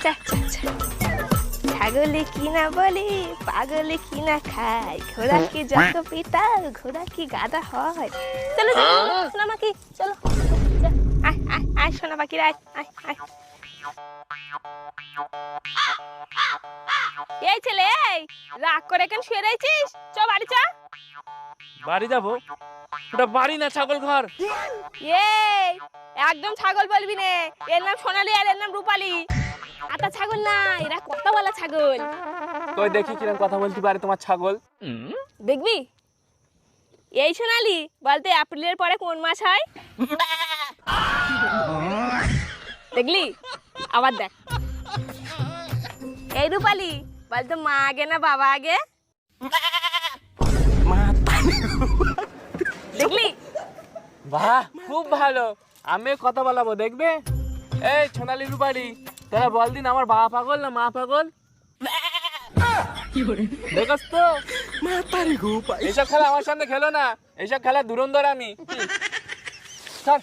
চা চা চা। ছাগলে কি না বলে, পাগলে কি না খায়, ঘোড়া কি যত পিতা, ঘোড়া কি গাদা হয়। চলো সোনা পাখি চলো, আয় আয় আয় সোনা পাখি আয় আয় আয়। এই ছেলে, এই রাগ করে কেন শুয়ে রয়েছিস? চ বাড়ি চা। বাড়ি যাবো? ওটা বাড়ি না, ছাগল ঘর। এই একদম ছাগল বলবি নে, এর নাম সোনালি আর এর নাম রূপালী। আতা ছাগল না, এরা কথা বলা ছাগল। কই দেখি কিরকম কথা বলতে পারে তোমার ছাগল। দেখবি? এই সোনালি, বলতে এপ্রিলের পরে কোন মাস হয়? দেখলি? আবার দেখ। এই রূপালী, বলতো মা আগে না বাবা আগে? দেখলি? বাহ, খুব ভালো। আমি কথা বলাবো, দেখবে? এই সোনালি রূপালী, তোরা বল দিন আমার বাবা পাগল না মা পাগল? দেখস তো, এইসব খেলা আমার সামনে খেলো না। এইসব খেলা ধুরন্ধর আমি। চল।